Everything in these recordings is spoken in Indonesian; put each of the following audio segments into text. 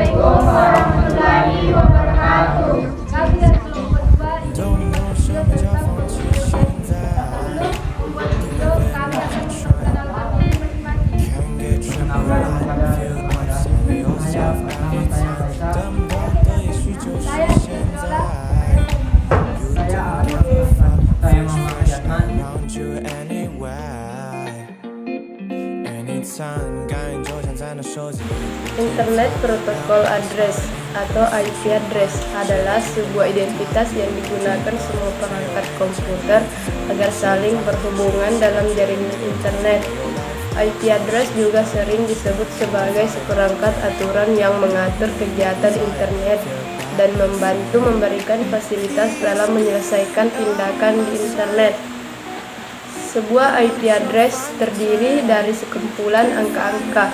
Assalamualaikum warahmatullahi wabarakatuh. Kajian kelompok 2 ini video tentang penggunaan sebelum membuat video kami akan memperkenalkan diri masing-masing. Perkenalkan kepada saya Faisal. Saya Nurullah. Saya Muhammad Yatman. Internet Protocol Address atau IP address adalah sebuah identitas yang digunakan semua perangkat komputer agar saling berhubungan dalam jaringan internet. IP address juga sering disebut sebagai seperangkat aturan yang mengatur kegiatan internet dan membantu memberikan fasilitas dalam menyelesaikan tindakan di internet. Sebuah IP address terdiri dari sekumpulan angka-angka.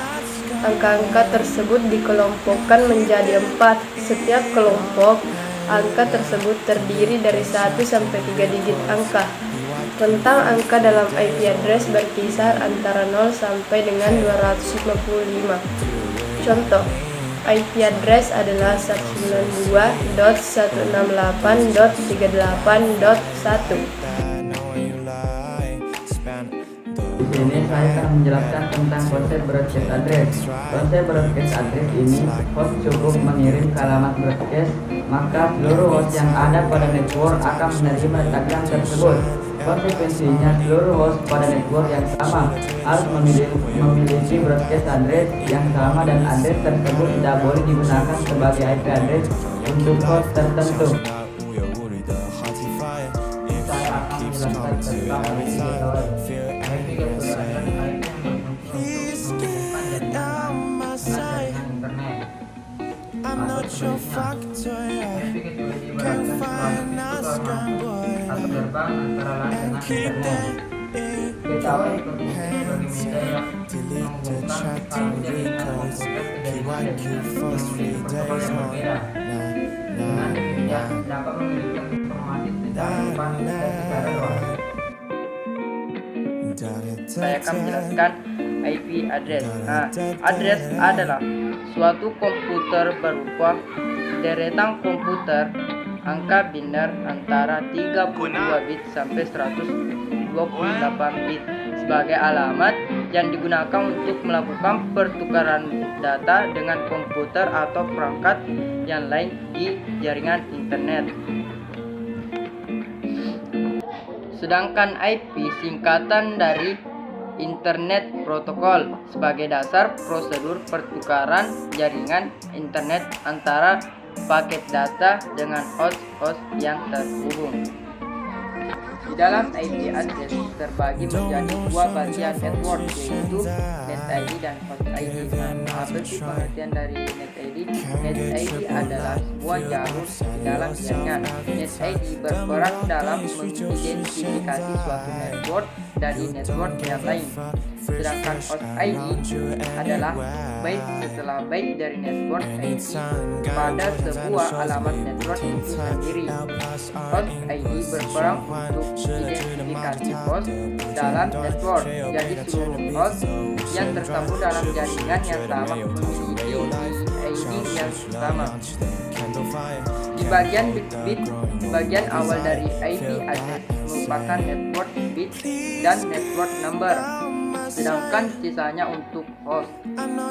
Angka-angka tersebut dikelompokkan menjadi 4. Setiap kelompok angka tersebut terdiri dari 1 sampai 3 digit angka. Rentang angka dalam IP address berkisar antara 0 sampai dengan 255. Contoh, IP address adalah 192.168.38.1. Di sini saya akan menjelaskan tentang konsep broadcast address. Konsep broadcast address ini, host cukup mengirim ke alamat broadcast, maka seluruh host yang ada pada network akan menerima tagihan tersebut. Konsekuensinya, seluruh host pada network yang sama harus memiliki broadcast address yang sama dan address tersebut tidak boleh digunakan sebagai IP address untuk host tertentu. Saya akan menjelaskan tentang atau gerbang antara lain dengan internet. Ketahui sebagai media yang menghubungkan jaringan komputer ke jaringan memiliki protokol yang berbeda. Dengan demikian dapat mengirimkan informasi secara cepat dan secara luas. Saya akan menjelaskan IP address. Address adalah suatu komputer berupa deretan komputer angka biner antara 32 bit sampai 128 bit sebagai alamat yang digunakan untuk melakukan pertukaran data dengan komputer atau perangkat yang lain di jaringan internet. Sedangkan IP singkatan dari Internet Protocol sebagai dasar prosedur pertukaran jaringan internet antara paket data dengan host-host yang terhubung. Di dalam IP address terbagi menjadi dua bagian network, yaitu NetID dan HostID. Apa sih pengertian dari NetID? NetID adalah sebuah jalur di dalam jaringan. NetID berperan dalam mengidentifikasi suatu network dari network yang lain. Sedangkan HostID adalah byte setelah byte dari network ID pada sebuah alamat network itu sendiri. HostID berperan untuk identifikasi host dalam network. Jadi seluruh host yang tersambung dalam jaringan yang sama memiliki ID yang sama. Di bagian bit-bit, bagian awal dari IP address merupakan network bit dan network number, sedangkan sisanya untuk host.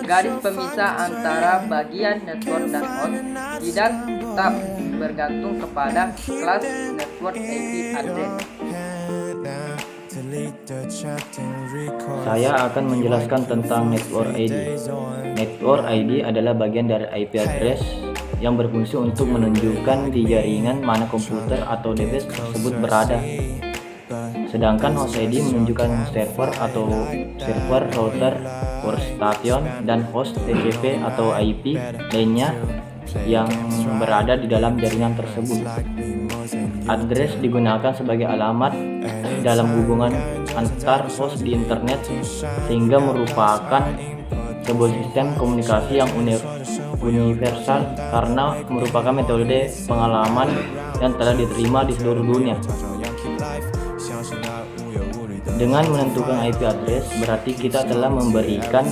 Garis pemisah antara bagian network dan host tidak tetap bergantung kepada kelas network IP address. Saya akan menjelaskan tentang Network ID. Network ID adalah bagian dari IP address yang berfungsi untuk menunjukkan di jaringan mana komputer atau device tersebut berada. Sedangkan host ID menunjukkan server atau server, router, workstation, dan host TCP atau IP lainnya yang berada di dalam jaringan tersebut. Address digunakan sebagai alamat dalam hubungan antar host di internet, sehingga merupakan sebuah sistem komunikasi yang universal karena merupakan metode pengalaman yang telah diterima di seluruh dunia. Dengan menentukan IP address, berarti kita telah memberikan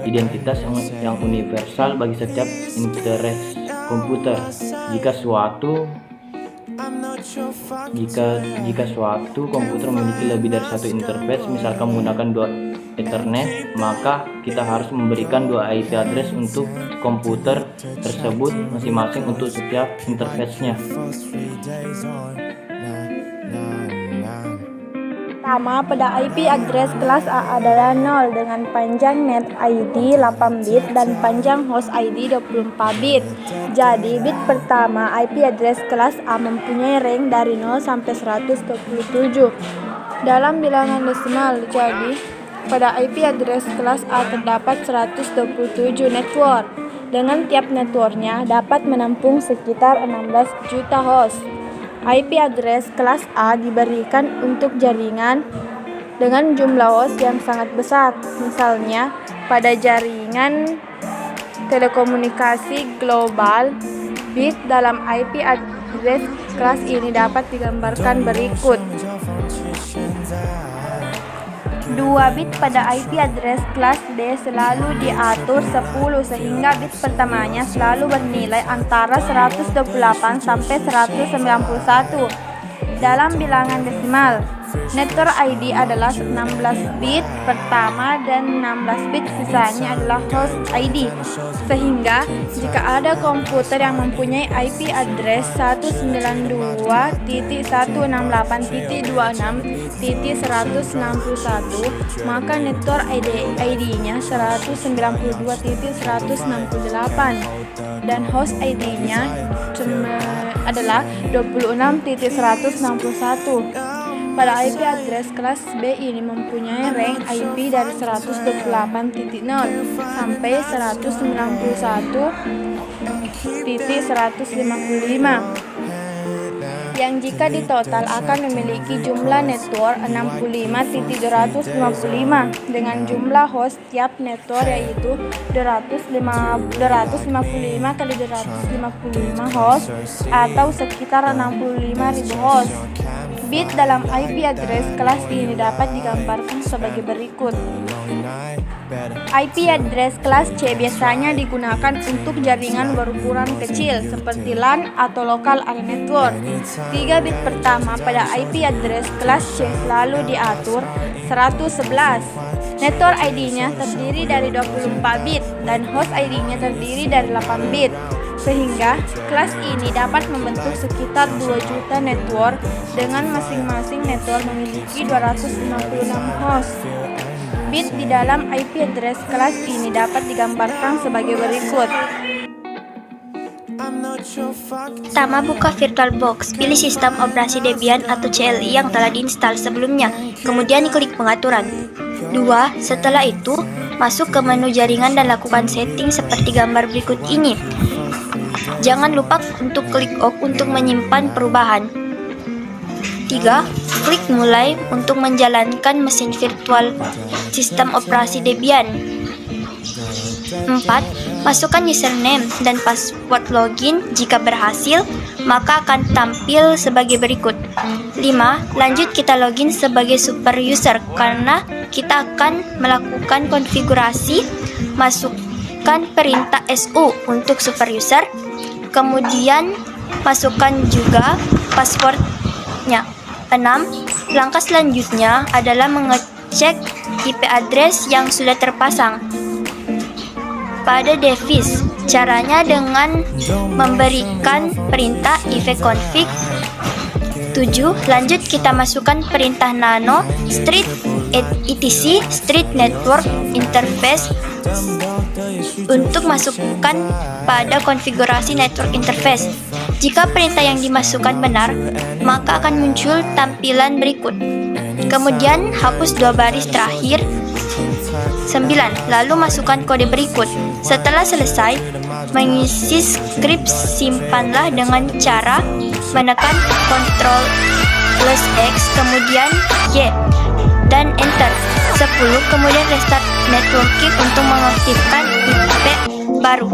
identitas yang universal bagi setiap interface komputer. Jika suatu komputer memiliki lebih dari satu interface, misalkan menggunakan 2 Ethernet, maka kita harus memberikan 2 IP address untuk komputer tersebut masing-masing untuk setiap interface-nya. Pertama, pada IP address kelas A adalah 0 dengan panjang net ID 8 bit dan panjang host ID 24 bit. Jadi, bit pertama IP address kelas A mempunyai range dari 0 sampai 127 dalam bilangan desimal. Jadi, pada IP address kelas A terdapat 127 network. Dengan tiap networknya dapat menampung sekitar 16 juta host. IP address kelas A diberikan untuk jaringan dengan jumlah host yang sangat besar. Misalnya, pada jaringan telekomunikasi global, bit dalam IP address kelas ini dapat digambarkan berikut. 2 bit pada IP address kelas D selalu diatur 10 sehingga bit pertamanya selalu bernilai antara 128 sampai 191 dalam bilangan desimal. Network ID adalah 16 bit pertama dan 16 bit sisanya adalah host ID. Sehingga jika ada komputer yang mempunyai IP address 192.168.26.161, maka network ID-nya 192.168 dan host ID-nya adalah 26.161. Pada IP address kelas B ini mempunyai range IP dari 128.0 sampai 191.155 yang jika ditotal akan memiliki jumlah network 65.755 dengan jumlah host tiap network yaitu 255 kali 255 host atau sekitar 65.000 host. Bit dalam IP address kelas ini dapat digambarkan sebagai berikut. IP address kelas C biasanya digunakan untuk jaringan berukuran kecil seperti LAN atau Local Area Network. 3 bit pertama pada IP address kelas C selalu diatur 111. Network ID-nya terdiri dari 24 bit dan host ID-nya terdiri dari 8 bit. Sehingga kelas ini dapat membentuk sekitar 2 juta network dengan masing-masing network memiliki 256 host. Bit di dalam IP address kelas ini dapat digambarkan sebagai berikut. Pertama, buka VirtualBox, pilih sistem operasi Debian atau CLI yang telah diinstal sebelumnya, kemudian klik pengaturan. 2. Setelah itu, masuk ke menu jaringan dan lakukan setting seperti gambar berikut ini. Jangan lupa untuk klik OK untuk menyimpan perubahan. 3. Klik mulai untuk menjalankan mesin virtual sistem operasi Debian. 4. Masukkan username dan password login. Jika berhasil, maka akan tampil sebagai berikut. 5. Lanjut kita login sebagai super user karena kita akan melakukan konfigurasi. Masukkan perintah SU untuk super user. Kemudian masukkan juga passwordnya. 6. Langkah selanjutnya adalah mengecek IP address yang sudah terpasang pada device. Caranya dengan memberikan perintah ifconfig. 7. Lanjut kita masukkan perintah nano street etc street network interface untuk masukkan pada konfigurasi network interface. Jika perintah yang dimasukkan benar, maka akan muncul tampilan berikut. Kemudian hapus 2 baris terakhir. 9. Lalu masukkan kode berikut. Setelah selesai mengisi skrip, simpanlah dengan cara menekan Ctrl+X kemudian Y dan Enter. 10. Kemudian restart networking untuk mengaktifkan IP baru.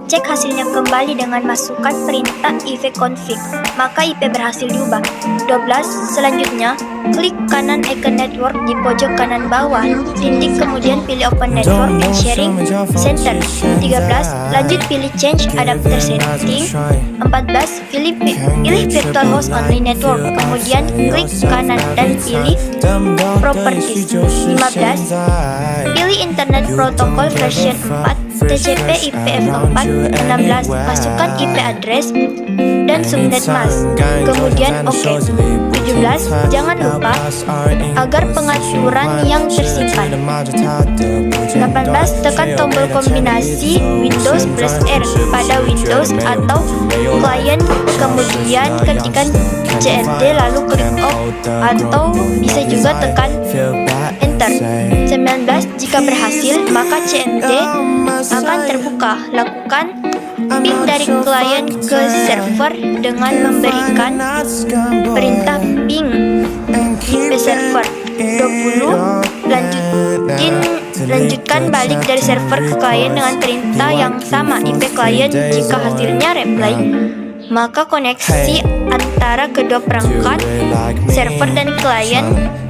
cek hasilnya kembali dengan masukkan perintah ivconfig, maka IP berhasil diubah. 12. Selanjutnya, klik kanan icon network di pojok kanan bawah, titik kemudian pilih Open Network and Sharing Center. 13. Lanjut pilih Change Adapter Setting. 14. Pilih Virtual Host Only Network, kemudian klik kanan dan pilih Properties. 15. Pilih Internet Protocol version 4, TCP IPv4. 16. Masukkan IP address dan subnet mask, kemudian OK. 17. Jangan lupa agar pengaturan yang tersimpan. 18. Tekan tombol kombinasi Windows plus R pada Windows atau klien, kemudian ketikkan CRD lalu klik OK, atau bisa juga tekan Enter. 19. Jika berhasil, maka CMD akan terbuka. Lakukan ping dari klien ke server dengan memberikan perintah ping IP server. 20. Lanjutkan balik dari server ke klien dengan perintah yang sama IP klien. Jika hasilnya reply, maka koneksi antara kedua perangkat server dan klien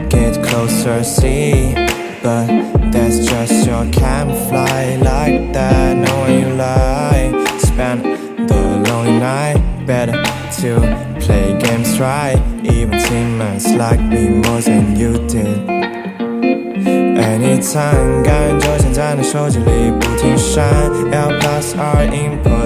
get closer, see, but that's just your camouflage like that. Knowing you lie, spend the lonely night. Better to play games right, even teammates like me more than you did. Anytime 感觉现在的手机里不停闪，L plus R input